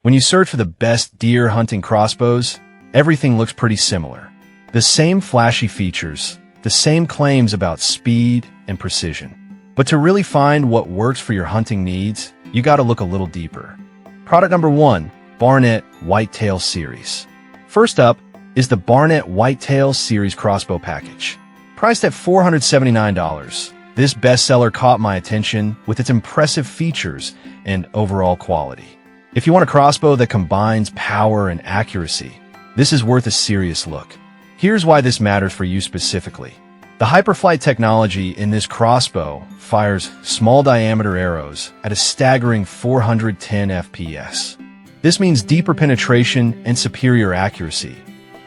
When you search for the best deer hunting crossbows, everything looks pretty similar. The same flashy features, the same claims about speed and precision. But to really find what works for your hunting needs, you gotta look a little deeper. Product number 1, Barnett Whitetail Series. First up is the Barnett Whitetail Series Crossbow Package. Priced at $479, this bestseller caught my attention with its impressive features and overall quality. If you want a crossbow that combines power and accuracy, this is worth a serious look. Here's why this matters for you specifically. The hyperflight technology in this crossbow fires small diameter arrows at a staggering 410 FPS. This means deeper penetration and superior accuracy,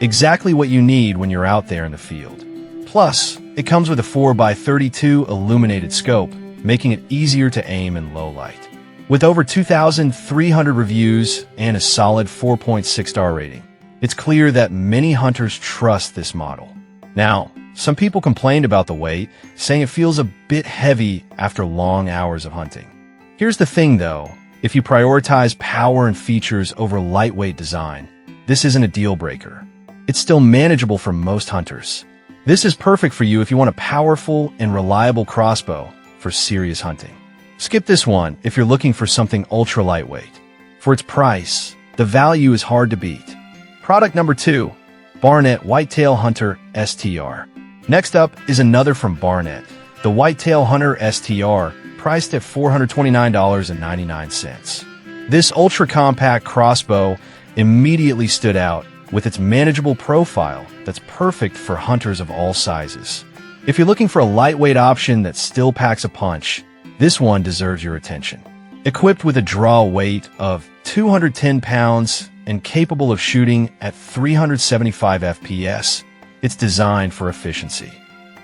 exactly what you need when you're out there in the field. Plus, it comes with a 4x32 illuminated scope, making it easier to aim in low light. With over 2,300 reviews and a solid 4.6 star rating, it's clear that many hunters trust this model. Now, some people complained about the weight, saying it feels a bit heavy after long hours of hunting. Here's the thing though, if you prioritize power and features over lightweight design, this isn't a deal breaker. It's still manageable for most hunters. This is perfect for you if you want a powerful and reliable crossbow for serious hunting. Skip this one if you're looking for something ultra lightweight. For its price, the value is hard to beat. Product number 2, Barnett Whitetail Hunter STR. Next up is another from Barnett, the Whitetail Hunter STR, priced at $429.99. This ultra-compact crossbow immediately stood out with its manageable profile that's perfect for hunters of all sizes. If you're looking for a lightweight option that still packs a punch, this one deserves your attention. Equipped with a draw weight of 210 pounds and capable of shooting at 375 FPS, it's designed for efficiency.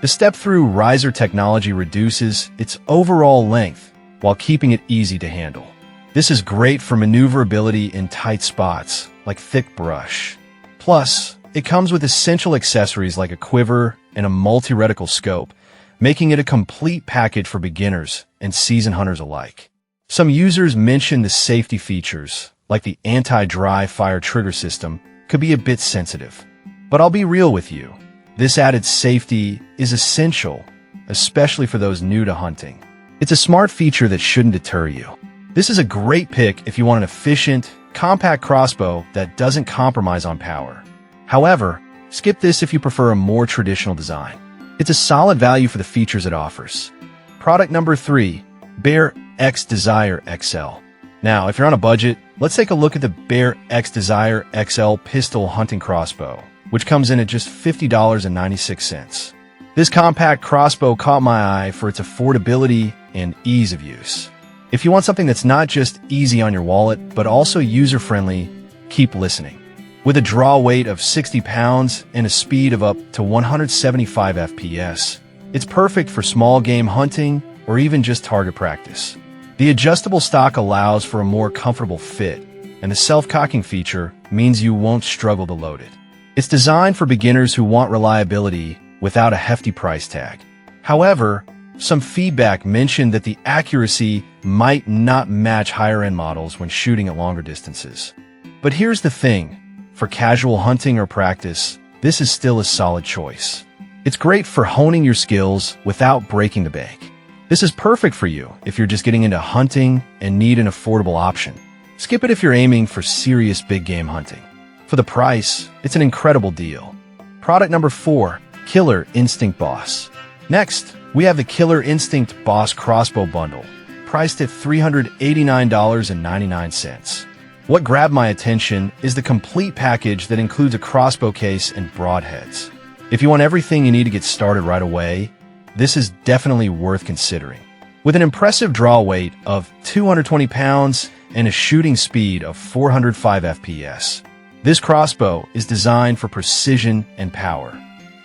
The step-through riser technology reduces its overall length while keeping it easy to handle. This is great for maneuverability in tight spots like thick brush. Plus, it comes with essential accessories like a quiver and a multi-reticle scope, making it a complete package for beginners and seasoned hunters alike. Some users mention the safety features, like the anti-dry fire trigger system, could be a bit sensitive. But I'll be real with you. This added safety is essential, especially for those new to hunting. It's a smart feature that shouldn't deter you. This is a great pick if you want an efficient, compact crossbow that doesn't compromise on power. However, skip this if you prefer a more traditional design. It's a solid value for the features it offers. Product number 3, Bear X Desire XL. Now, if you're on a budget, let's take a look at the Bear X Desire XL pistol hunting crossbow, which comes in at just $50.96. This compact crossbow caught my eye for its affordability and ease of use. If you want something that's not just easy on your wallet, but also user-friendly, keep listening. With a draw weight of 60 pounds and a speed of up to 175 FPS, it's perfect for small game hunting or even just target practice. The adjustable stock allows for a more comfortable fit, and the self-cocking feature means you won't struggle to load it. It's designed for beginners who want reliability without a hefty price tag. However, some feedback mentioned that the accuracy might not match higher-end models when shooting at longer distances. But here's the thing. For casual hunting or practice, this is still a solid choice. It's great for honing your skills without breaking the bank. This is perfect for you if you're just getting into hunting and need an affordable option. Skip it if you're aiming for serious big game hunting. For the price, it's an incredible deal. Product number 4, Killer Instinct Boss. Next, we have the Killer Instinct Boss Crossbow Bundle, priced at $389.99. What grabbed my attention is the complete package that includes a crossbow case and broadheads. If you want everything you need to get started right away, this is definitely worth considering. With an impressive draw weight of 220 pounds and a shooting speed of 405 FPS, this crossbow is designed for precision and power.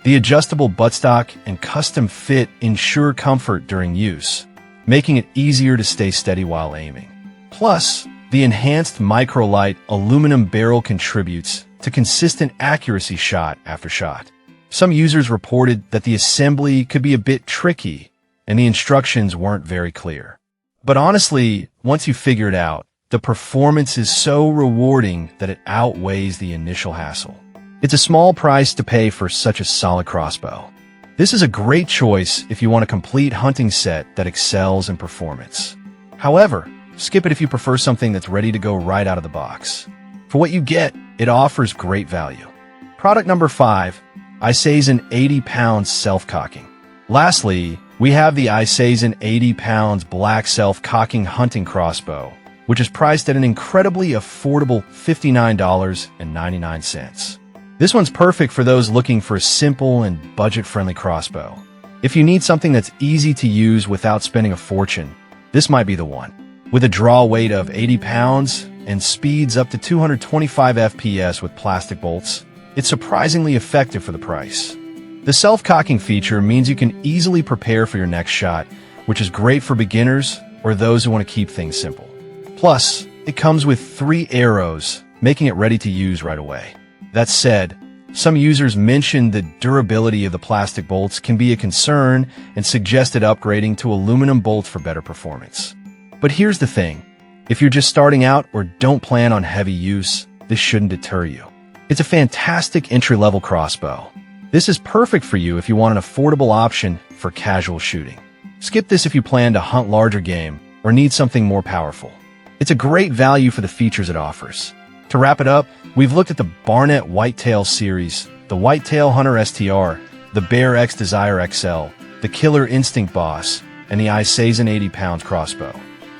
The adjustable buttstock and custom fit ensure comfort during use, making it easier to stay steady while aiming. Plus, the enhanced microlight aluminum barrel contributes to consistent accuracy shot after shot. Some users reported that the assembly could be a bit tricky and the instructions weren't very clear. But honestly, once you figure it out, the performance is so rewarding that it outweighs the initial hassle. It's a small price to pay for such a solid crossbow. This is a great choice if you want a complete hunting set that excels in performance. However, skip it if you prefer something that's ready to go right out of the box. For what you get, it offers great value. Product number 5, Isazen 80 pounds self-cocking. Lastly, we have the Isazen 80 pounds black self-cocking hunting crossbow, which is priced at an incredibly affordable $59.99. This one's perfect for those looking for a simple and budget-friendly crossbow. If you need something that's easy to use without spending a fortune, this might be the one. With a draw weight of 80 pounds and speeds up to 225 FPS with plastic bolts, it's surprisingly effective for the price. The self-cocking feature means you can easily prepare for your next shot, which is great for beginners or those who want to keep things simple. Plus, it comes with 3 arrows, making it ready to use right away. That said, some users mentioned the durability of the plastic bolts can be a concern and suggested upgrading to aluminum bolts for better performance. But here's the thing. If you're just starting out or don't plan on heavy use, this shouldn't deter you. It's a fantastic entry-level crossbow. This is perfect for you if you want an affordable option for casual shooting. Skip this if you plan to hunt larger game or need something more powerful. It's a great value for the features it offers. To wrap it up, we've looked at the Barnett Whitetail series, the Whitetail Hunter STR, the Bear X Desire XL, the Killer Instinct Boss, and the Isazen 80 pounds crossbow.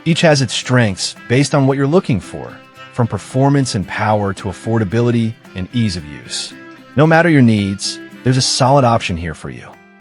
Each has its strengths based on what you're looking for, from performance and power to affordability and ease of use. No matter your needs, there's a solid option here for you.